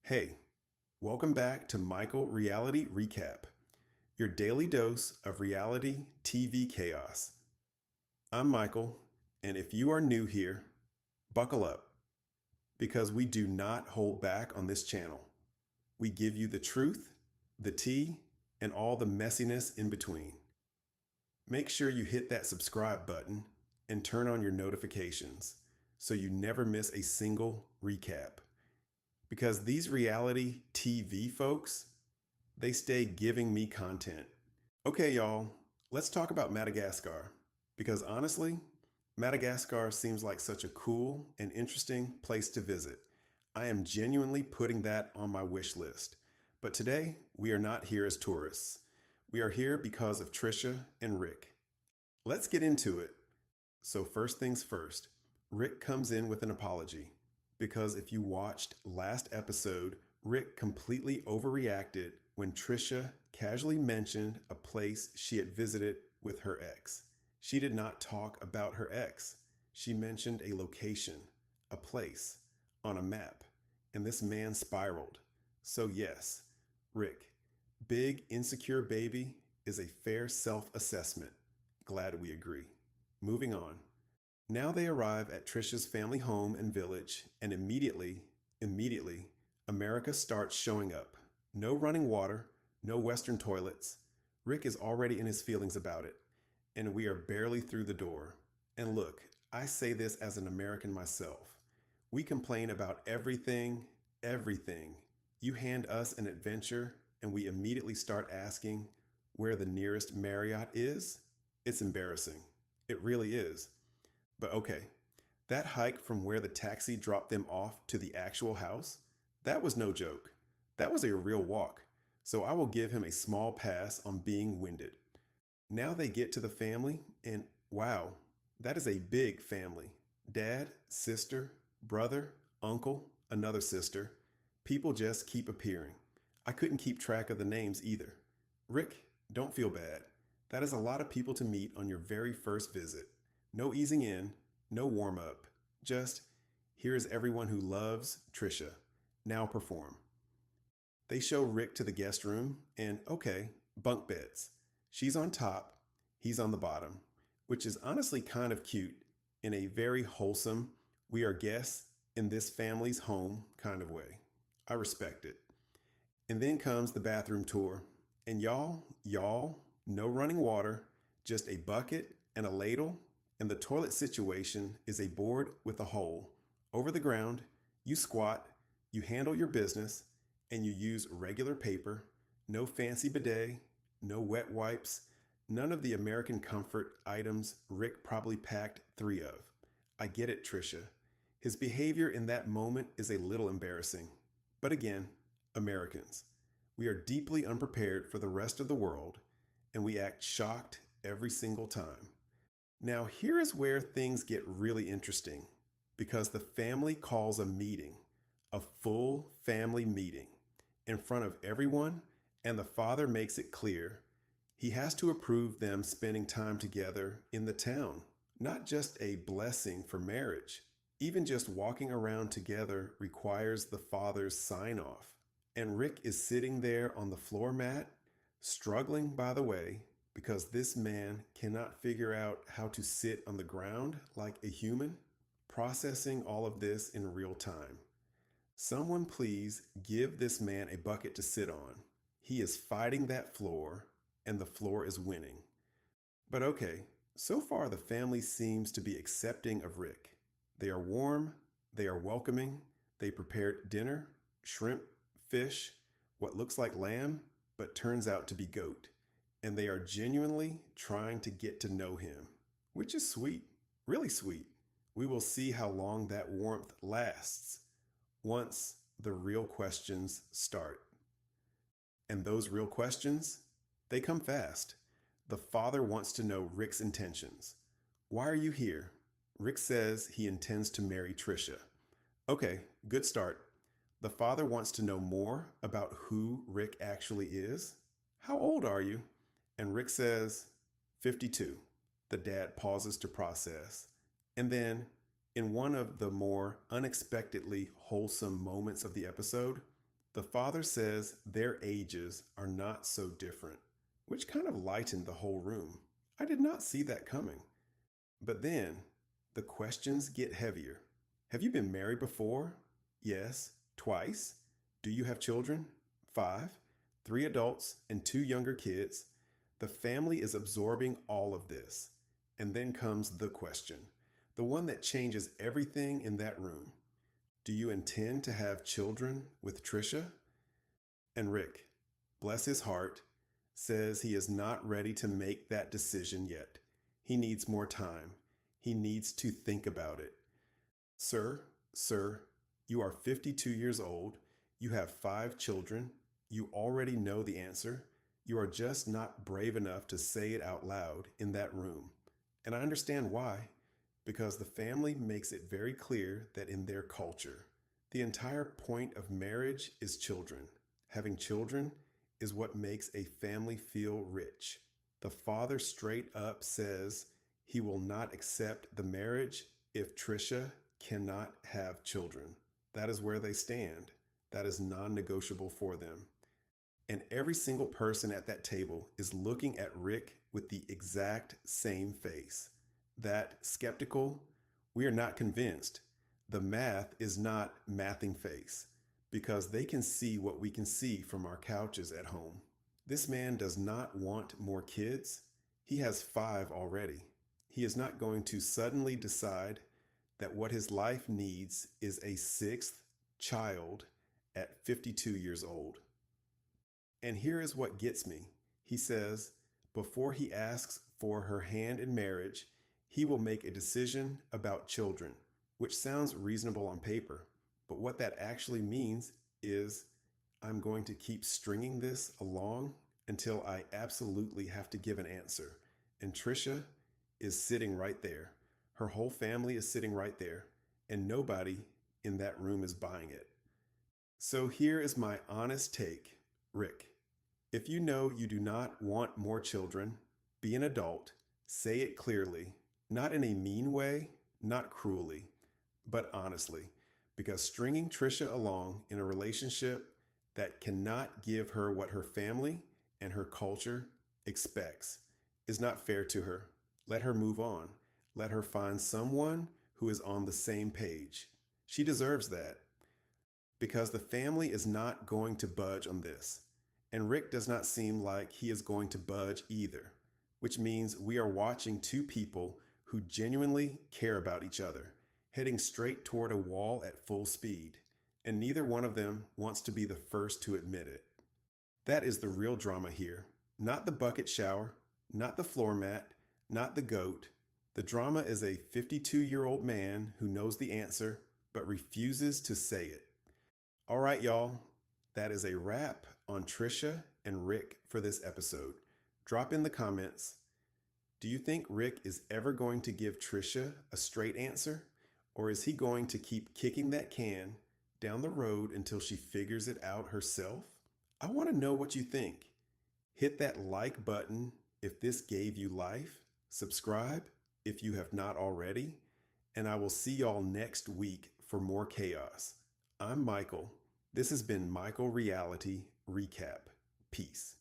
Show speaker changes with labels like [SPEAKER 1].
[SPEAKER 1] Hey, welcome back to Michael Reality Recap, your daily dose of reality TV chaos. I'm Michael, and if you are new here, buckle up because we do not hold back on this channel. We give you the truth, the tea, and all the messiness in between. Make sure you hit that subscribe button and turn on your notifications so you never miss a single recap. Because these reality TV folks, they stay giving me content. Okay, y'all, let's talk about Madagascar. Because honestly, Madagascar seems like such a cool and interesting place to visit. I am genuinely putting that on my wish list. But today, we are not here as tourists. We are here because of Trisha and Rick. Let's get into it. So first things first, Rick comes in with an apology. Because if you watched last episode, Rick completely overreacted when Trisha casually mentioned a place she had visited with her ex. She did not talk about her ex. She mentioned a location, a place, on a map, and this man spiraled. So yes, Rick, big insecure baby is a fair self-assessment. Glad we agree. Moving on. Now they arrive at Trisha's family home and village, and immediately, America starts showing up. No running water, no Western toilets. Rick is already in his feelings about it, and we are barely through the door. And look, I say this as an American myself. We complain about everything. You hand us an adventure, and we immediately start asking where the nearest Marriott is? It's embarrassing. It really is. But okay, that hike from where the taxi dropped them off to the actual house, that was no joke. That was a real walk. So I will give him a small pass on being winded. Now they get to the family, and wow, that is a big family. Dad, sister, brother, uncle, another sister. People just keep appearing. I couldn't keep track of the names either. Rick, don't feel bad. That is a lot of people to meet on your very first visit. No easing in, no warm up. Just, here is everyone who loves Trisha. Now perform. They show Rick to the guest room, and okay, bunk beds. She's on top, he's on the bottom, which is honestly kind of cute in a very wholesome, we are guests in this family's home kind of way. I respect it. And then comes the bathroom tour. And y'all, no running water, just a bucket and a ladle. And the toilet situation is a board with a hole. Over the ground, you squat, you handle your business, and you use regular paper, no fancy bidet, no wet wipes, none of the American comfort items Rick probably packed 3 of. I get it, Trisha. His behavior in that moment is a little embarrassing. But again, Americans. We are deeply unprepared for the rest of the world, and we act shocked every single time. Now, here is where things get really interesting because the family calls a meeting, a full family meeting, in front of everyone, and the father makes it clear he has to approve them spending time together in the town, not just a blessing for marriage. Even just walking around together requires the father's sign off. And Rick is sitting there on the floor mat, struggling, by the way, because this man cannot figure out how to sit on the ground like a human, processing all of this in real time. Someone please give this man a bucket to sit on. He is fighting that floor, and the floor is winning. But okay, so far the family seems to be accepting of Rick. They are warm, they are welcoming, they prepared dinner, shrimp, fish, what looks like lamb, but turns out to be goat. And they are genuinely trying to get to know him, which is sweet, really sweet. We will see how long that warmth lasts once the real questions start. And those real questions, they come fast. The father wants to know Rick's intentions. Why are you here? Rick says he intends to marry Trisha. Okay, good start. The father wants to know more about who Rick actually is. How old are you? And Rick says, 52. The dad pauses to process. And then, in one of the more unexpectedly wholesome moments of the episode, The father says their ages are not so different, which kind of lightened the whole room. I did not see that coming. But then the questions get heavier. Have you been married before? Yes, twice. Do you have children? 5, 3 adults, and 2 younger kids. The family is absorbing all of this. And then comes the question, the one that changes everything in that room. Do you intend to have children with Trisha? And Rick, bless his heart, says he is not ready to make that decision yet. He needs more time. He needs to think about it. Sir, you are 52 years old. You have 5 children. You already know the answer. You are just not brave enough to say it out loud in that room. And I understand why. Because the family makes it very clear that in their culture, the entire point of marriage is children. Having children is what makes a family feel rich. The father straight up says he will not accept the marriage if Trisha cannot have children. That is where they stand. That is non-negotiable for them. And every single person at that table is looking at Rick with the exact same face. That skeptical, we are not convinced. The math is not mathing face, because they can see what we can see from our couches at home. This man does not want more kids. He has 5 already. He is not going to suddenly decide that what his life needs is a 6th child at 52 years old. And here is what gets me. He says, before he asks for her hand in marriage, he will make a decision about children, which sounds reasonable on paper. But what that actually means is I'm going to keep stringing this along until I absolutely have to give an answer. And Trisha is sitting right there. Her whole family is sitting right there, and nobody in that room is buying it. So here is my honest take. Rick, if you know you do not want more children, be an adult, say it clearly, not in a mean way, not cruelly, but honestly, because stringing Trisha along in a relationship that cannot give her what her family and her culture expects is not fair to her. Let her move on. Let her find someone who is on the same page. She deserves that, because the family is not going to budge on this. And Rick does not seem like he is going to budge either, which means we are watching 2 people who genuinely care about each other, heading straight toward a wall at full speed, and neither one of them wants to be the first to admit it. That is the real drama here, not the bucket shower, not the floor mat, not the goat. The drama is a 52-year-old man who knows the answer but refuses to say it. All right, y'all, that is a wrap on Trisha and Rick for this episode. Drop in the comments. Do you think Rick is ever going to give Trisha a straight answer? Or is he going to keep kicking that can down the road until she figures it out herself? I want to know what you think. Hit that like button if this gave you life. Subscribe if you have not already. And I will see y'all next week for more chaos. I'm Michael. This has been Michael Reality Recap. Peace.